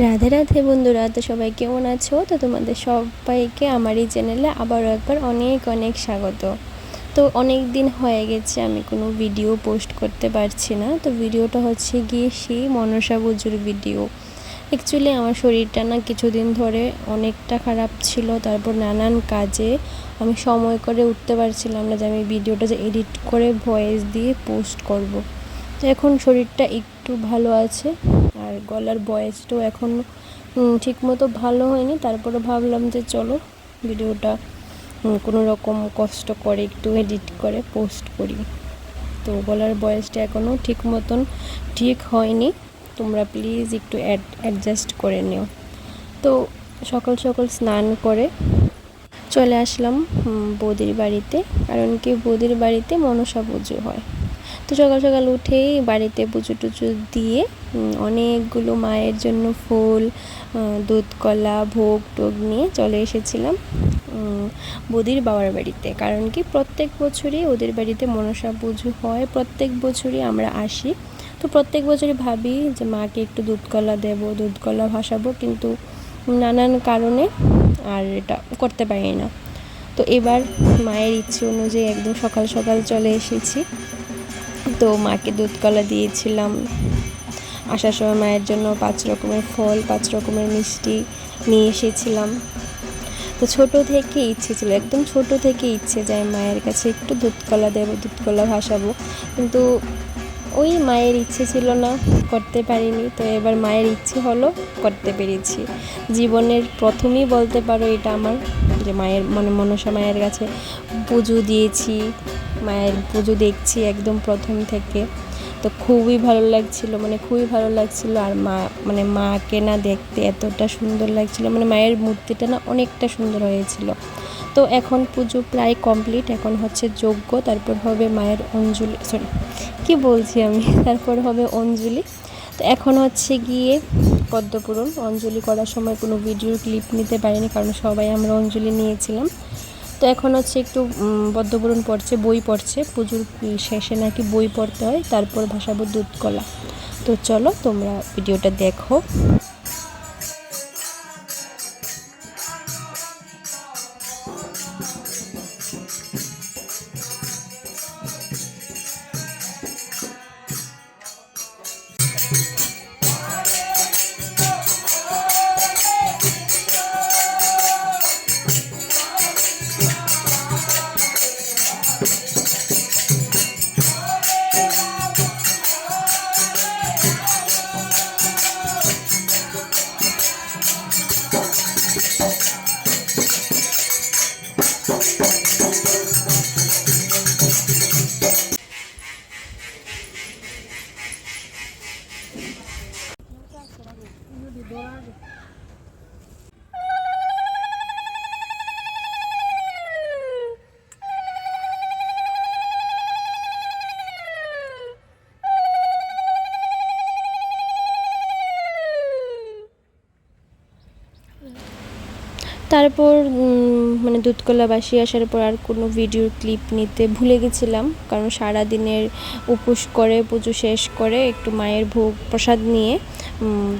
রাধে রাধে বন্ধুরা, তো সবাই কেমন আছো? তো তোমাদের সবাইকে আমার এই চ্যানেলে আবারও একবার অনেক অনেক স্বাগত। তো অনেক দিন হয়ে গেছে আমি কোনো ভিডিও পোস্ট করতে পারছি না। তো ভিডিওটা হচ্ছে গিয়ে সেই মনসা পুজোর ভিডিও। অ্যাকচুয়ালি আমার শরীরটা না কিছুদিন ধরে অনেকটা খারাপ ছিল, তারপর নানান কাজে আমি সময় করে উঠতে পারছিলাম না যে আমি ভিডিওটা যে এডিট করে ভয়েস দিয়ে পোস্ট করব। তো এখন শরীরটা একটু ভালো আছে, আর গলার ভয়েসটাও এখন ঠিকমতো ভালো হয়নি। তারপরে ভাবলাম যে চলো ভিডিওটা কোনো রকম কষ্ট করে একটু এডিট করে পোস্ট করি। তো গলার ভয়েসটা এখনও ঠিক মতন ঠিক হয়নি, তোমরা প্লিজ একটু অ্যাডজাস্ট করে নিও। তো সকাল সকাল স্নান করে চলে আসলাম বৌদির বাড়িতে, কারণ কি বৌদির বাড়িতে মনসা পুজো হয়। তো সকাল সকাল উঠেই বাড়িতে পুজো টুজো দিয়ে অনেকগুলো মায়ের জন্য ফুল, দুধ কলা, ভোগ টোগ নিয়ে চলে এসেছিলাম বৌদির বাবার বাড়িতে। কারণ কি প্রত্যেক বছরই ওদের বাড়িতে মনসা পুজো হয়, প্রত্যেক বছরই আমরা আসি। তো প্রত্যেক বছরই ভাবি যে মাকে একটু দুধ কলা দেবো, দুধ কলা ভাসাবো, কিন্তু নানান কারণে আর এটা করতে পারি না। তো এবার মায়ের ইচ্ছে অনুযায়ী একদম সকাল সকাল চলে এসেছি। তো মাকে দুধ কলা দিয়েছিলাম। আসার সময় মায়ের জন্য 5 রকমের ফল, 5 রকমের মিষ্টি নিয়ে এসেছিলাম। তো ছোটো থেকে ইচ্ছে ছিল, একদম ছোটো থেকে ইচ্ছে যে মায়ের কাছে একটু দুধ কলা দেবো, দুধ কলা ভাসাবো, কিন্তু ওই মায়ের ইচ্ছে ছিল না, করতে পারিনি। তো এবার মায়ের ইচ্ছে হলো, করতে পেরেছি। জীবনের প্রথমেই বলতে পারো এটা আমার, যে মায়ের মনসা মায়ের কাছে পুজো দিয়েছি, মায়ের পুজো দেখছি একদম প্রথম থেকে। তো খুবই ভালো লাগছিল, খুবই ভালো লাগছিল। আর মাকে না দেখতে এতটা সুন্দর লাগছিল, মায়ের মূর্তিটা না অনেকটা সুন্দর হয়েছিল। তো এখন পুজো প্রায় কমপ্লিট, এখন হচ্ছে যজ্ঞ, তারপর হবে মায়ের অঞ্জলি, কি বলছি আমি, তারপর হবে অঞ্জলি। তো এখন হচ্ছে গিয়ে পদ্মপুরণ। অঞ্জলি করার সময় কোনো ভিডিওর ক্লিপ নিতে পারিনি, কারণ সবাই আমরা অঞ্জলি নিয়েছিলাম। তো এখন হচ্ছে একটু পদ্মপুরণ পড়ছে, বই পড়ছে, পুজোর শেষে নাকি বই পড়তে হয়, তারপর ভাসাবো দুধ কলা। তো চলো তোমরা ভিডিওটা দেখো। তারপর দুধ কলা বাসি আসার পর আর কোনো ভিডিওর ক্লিপ নিতে ভুলে গেছিলাম, কারণ সারাদিনের উপোস করে পুজো শেষ করে একটু মায়ের ভোগ প্রসাদ নিয়ে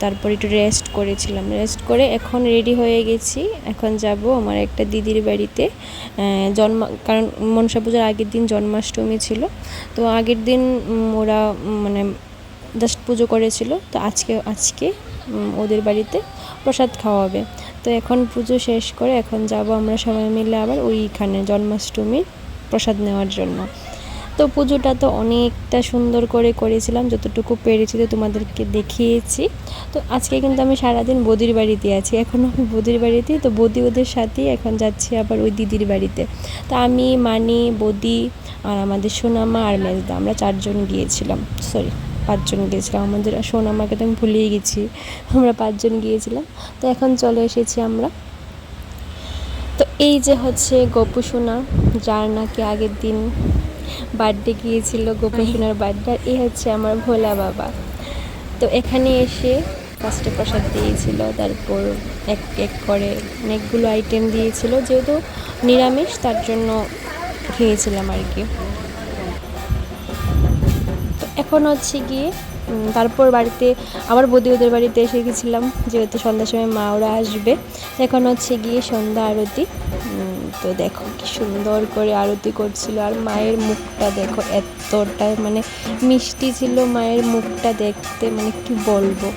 তারপর একটু রেস্ট করেছিলাম। রেস্ট করে এখন রেডি হয়ে গেছি, এখন যাব আমার একটা দিদির বাড়িতে। কারণ মনসা পুজোর আগের দিন জন্মাষ্টমী ছিল, তো আগের দিন ওরা জাস্ট পুজো করেছিল। তো আজকে ওদের বাড়িতে প্রসাদ খাওয়াবে। তো এখন পুজো শেষ করে এখন যাব আমরা সবাই মিলে আবার ওইখানে জন্মাষ্টমীর প্রসাদ নেওয়ার জন্য। তো পুজোটা তো অনেকটা সুন্দর করে করেছিলাম, যতটুকু পেরেছি তো তোমাদেরকে দেখিয়েছি। তো আজকে কিন্তু আমি সারাদিন বৌদির বাড়িতে আছি, এখন আমি বৌদির বাড়িতেই, তো বৌদি ওদের সাথেই এখন যাচ্ছি আবার ওই দিদির বাড়িতে। তো আমি, মানি, বৌদি আর আমাদের সোনামা আর মেজদা, আমরা 4 জন গিয়েছিলাম, 5 জন গিয়েছিলাম। আমাদের সোনামাকে তো আমি ভুলেই গেছি, আমরা 5 জন গিয়েছিলাম। তো এখন চলে এসেছি আমরা। তো এই যে হচ্ছে গপু সোনা, যার নাকি আগের দিন বার্থডে গিয়েছিল, গপু সোনার বার্থডে। এই হচ্ছে আমার ভোলা বাবা। তো এখানে এসে ফার্স্টে প্রসাদ দিয়েছিল, তারপর এক এক করে অনেকগুলো আইটেম দিয়েছিল, যেহেতু নিরামিষ তার জন্য খেয়েছিলাম আর কি। তো এখন হচ্ছে গিয়ে তারপর বাড়িতে আবার বৌদি ওদের বাড়িতে এসে গেছিলাম, যেহেতু সন্ধ্যার সময় মা ওরা আসবে। এখন হচ্ছে গিয়ে সন্ধ্যা আরতি। তো দেখো কি সুন্দর করে আরতি করছিল, আর মায়ের মুখটা দেখো এতটা মানে মিষ্টি ছিল মায়ের মুখটা দেখতে, মানে কি বলবো।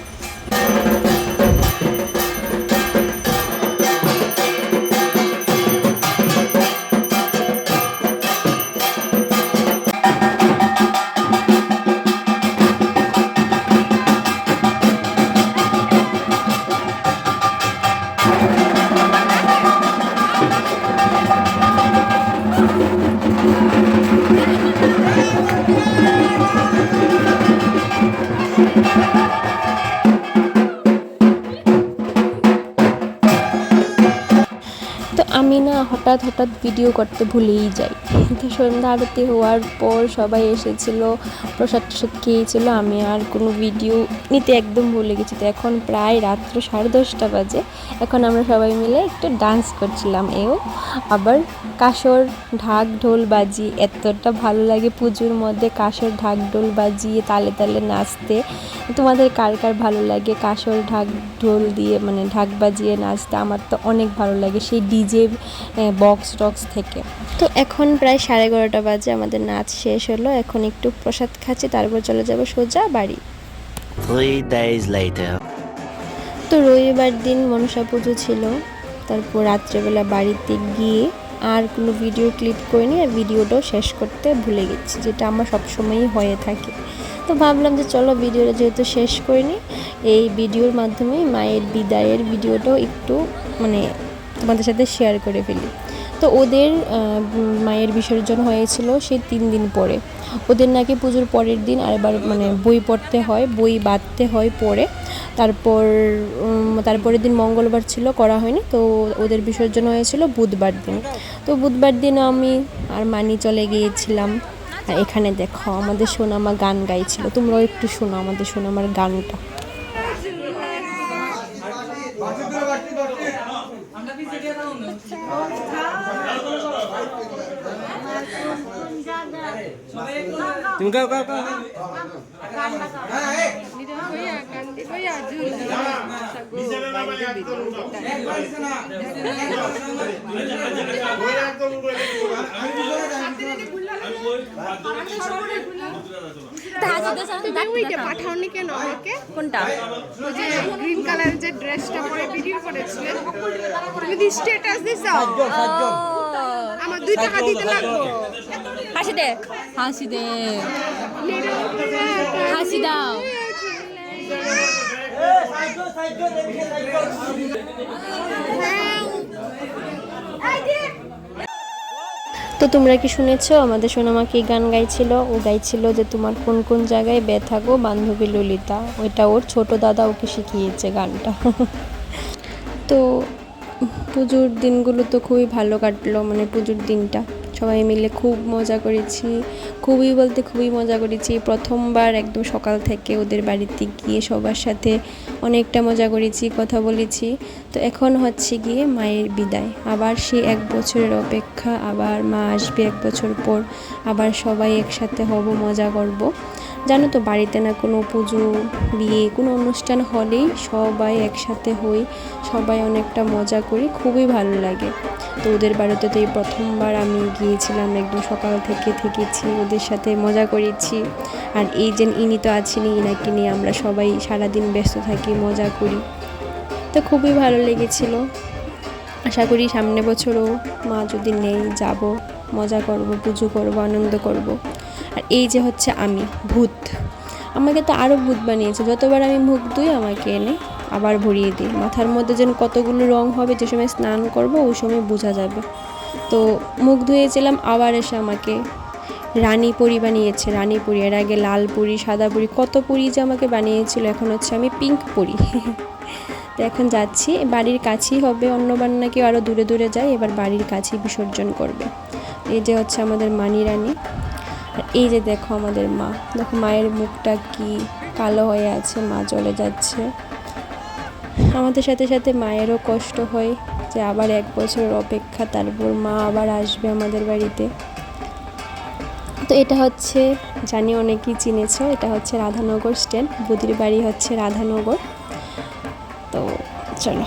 তো আমি না হঠাৎ ভিডিও করতে ভুলেই যাই। তো সন্ধ্যা আরতি হওয়ার পর সবাই এসেছিলো, প্রসাদ টসাদ খেয়েছিল, আমি আর কোনো ভিডিও নিতে একদম ভুলে গেছি। তো এখন প্রায় রাত্র 10:30 বাজে। এখন আমরা সবাই মিলে একটু ডান্স করছিলাম। আবার কাসর ঢাক ঢোল বাজিয়ে এতটা ভালো লাগে পুজোর মধ্যে কাসর ঢাক ঢোল বাজিয়ে তালে তালে নাচতে। তোমাদের কার কার ভালো লাগে কাসর ঢাক ঢোল দিয়ে মানে ঢাক বাজিয়ে নাচতে? আমার তো অনেক ভালো লাগে, সেই ডিজে বক্স টক্স থেকে। তো এখন প্রায় 11:30 বাজে, আমাদের নাচ শেষ হলো। এখন একটু প্রসাদ খাচ্ছি, তারপর চলে যাব সোজা বাড়ি। 3 days later. তো রবিবার দিন মনসা পুজো ছিল। তারপর রাত্রেবেলা বাড়িতে গিয়ে আর কোনো ভিডিও ক্লিপ করিনি, আর ভিডিওটাও শেষ করতে ভুলে গেছি, যেটা আমার সবসময়ই হয়ে থাকে। তো ভাবলাম যে চলো ভিডিওটা যেহেতু শেষ করিনি, এই ভিডিওর মাধ্যমে মায়ের বিদায়ের ভিডিওটাও একটু মানে তোমাদের সাথে শেয়ার করে ফেলি। তো ওদের মায়ের বিসর্জন হয়েছিল সেই 3 দিন পরে। ওদের নাকি পুজোর পরের দিন আরেকবার মানে বই পড়তে হয়, বই বাঁধতে হয় পরে। তারপরের দিন মঙ্গলবার ছিল, করা হয়নি। তো ওদের বিসর্জন হয়েছিল বুধবার দিন। তো বুধবার দিন আমি আর মানি চলে গিয়েছিলাম। আর এখানে দেখো আমাদের সোনামা গান গাইছিল, তোমরাও একটু শোনো আমাদের সোনামার গানটা। তুমি গাও গাও গাও পাঠাওনি কেন আমাকে? কোনটা? ওই যে গ্রিন কালারের যে ড্রেসটা পরে ভিডিও করেছিলেন, তুমি দি স্ট্যাটাস দিছাও। আমার 2 টাকা দিতে লাগবে। হাসি দে, হাসি দে, হাসি দাও। তো তোমরা কি শুনেছো আমাদের সোনামা কি গান গাইছিল? ও গাইছিল যে তোমার কোন কোন জায়গায় ব্যথা গো বান্ধবী ললিতা। ওইটা ওর ছোট দাদা ওকে শিখিয়েছে গানটা। তো পুজোর দিনগুলো তো খুবই ভালো কাটলো, মানে পুজোর দিনটা সবাই মিলে খুব মজা করেছি, খুবই মজা করেছি। প্রথমবার একদম সকাল থেকে ওদের বাড়িতে গিয়ে সবার সাথে অনেকটা মজা করেছি, কথা বলেছি। তো এখন হচ্ছে গিয়ে মায়ের বিদায়, আবার সে 1 বছরের অপেক্ষা, আবার মা আসবে 1 বছর পর, আবার সবাই একসাথে হব, মজা করব। জানো তো বাড়িতে না কোনো পুজো বিয়ে কোনো অনুষ্ঠান হলেই সবাই একসাথে হই, সবাই অনেকটা মজা করি, খুবই ভালো লাগে। তো ওদের বাড়িতে তো এই প্রথমবার আমি গিয়েছিলাম, একদম সকাল থেকে থেকেছি, ওদের সাথে মজা করেছি। আর এই যে ইনি তো আছেনই, ইনাকে নিয়ে আমরা সবাই সারাদিন ব্যস্ত থাকি, মজা করি। তো খুবই ভালো লেগেছিল। আশা করি সামনে বছরও মা যদি নেই যাব, মজা করব, পুজো করব, আনন্দ করব। আর এই যে হচ্ছে আমি ভূত, আমাকে তো আরও ভূত বানিয়েছে। যতবার আমি মুখ ধুই আমাকে এনে আবার ভরিয়ে দিই। মাথার মধ্যে যেন কতগুলো রং হবে, যে সময় স্নান করব ওই সময় বোঝা যাবে। তো মুখ ধুয়েছিলাম, আবার এসে আমাকে রানী পরি বানিয়েছে। রানী পরি, এর আগে লাল পরি, সাদা পরি, কত পরি যে আমাকে বানিয়েছিল। এখন হচ্ছে আমি পিঙ্ক পরি। তো এখন যাচ্ছি, বাড়ির কাছেই হবে, অন্যবার নাকি আরও দূরে দূরে যায়, এবার বাড়ির কাছেই বিসর্জন করবে। এই যে হচ্ছে আমাদের মানি রানী। আর এই যে দেখো আমাদের মা, দেখো মায়ের মুখটা কি কালো হয়ে আছে, মা চলে যাচ্ছে। আমাদের সাথে সাথে মায়েরও কষ্ট হয় যে আবার 1 বছরের অপেক্ষা, তারপর মা আবার আসবে আমাদের বাড়িতে। তো এটা হচ্ছে, জানি অনেকেই চিনেছো, এটা হচ্ছে রাধানগর স্ট্যান্ড, বদির বাড়ি হচ্ছে রাধানগর। তো চলো।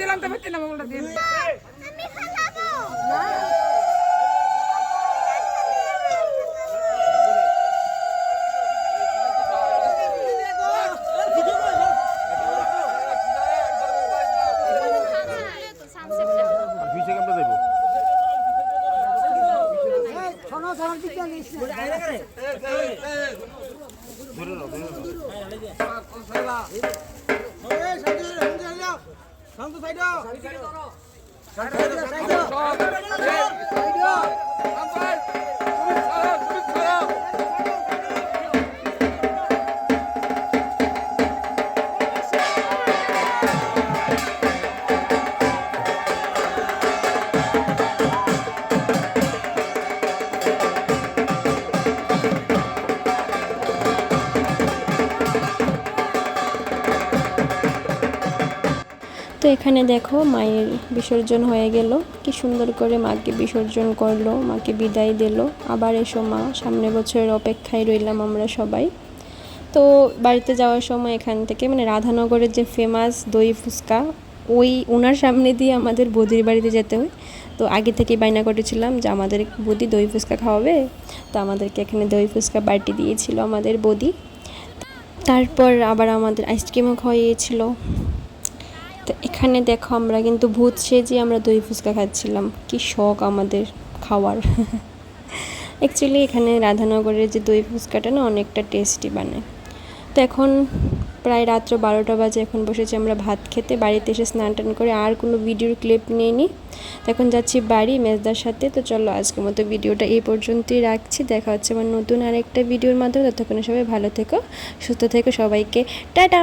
দিলাম তো বেশি না মোবাইলটা দিয়ে তো এখানে দেখো মায়ের বিসর্জন হয়ে গেল, কি সুন্দর করে মাকে বিসর্জন করলো, মাকে বিদায় দিল। আবার এসো মা, সামনের বছরের অপেক্ষায় রইলাম আমরা সবাই। তো বাড়িতে যাওয়ার সময় এখান থেকে মানে রাধানগরের যে ফেমাস দই ফুচকা, ওই ওনার সামনে দিয়ে আমাদের বদির বাড়িতে যেতে হয়। তো আগে থেকেই বায়না করেছিলাম যে আমাদের বদি দই ফুচকা খাওয়াবে, তো আমাদেরকে এখানে দই ফুচকা বাটি দিয়েছিল আমাদের বদি। তারপর আবার আমাদের আইসক্রিমও খাওয়াইয়েছিল। তো এখানে দেখো আমরা কিন্তু ভূত সেজে আমরা দই ফুচকা খাচ্ছিলাম, কি শখ আমাদের খাওয়ার। অ্যাকচুয়ালি এখানে রাধানগরের যে দই ফুচকাটা না অনেকটা টেস্টি বানায়। তো এখন প্রায় রাত্র 12টা বাজে, এখন বসেছি আমরা ভাত খেতে। বাড়িতে এসে স্নান টান করে আর কোনো ভিডিওর ক্লিপ নিয়ে নিই। তো এখন যাচ্ছি বাড়ি মেজদার সাথে। তো চলো আজকের মতো ভিডিওটা এই পর্যন্তই রাখছি, দেখা হচ্ছে আমার নতুন আরেকটা ভিডিওর মাধ্যমে। ততক্ষণে সবাই ভালো থেকো, সুস্থ থেকো, সবাইকে টাটা।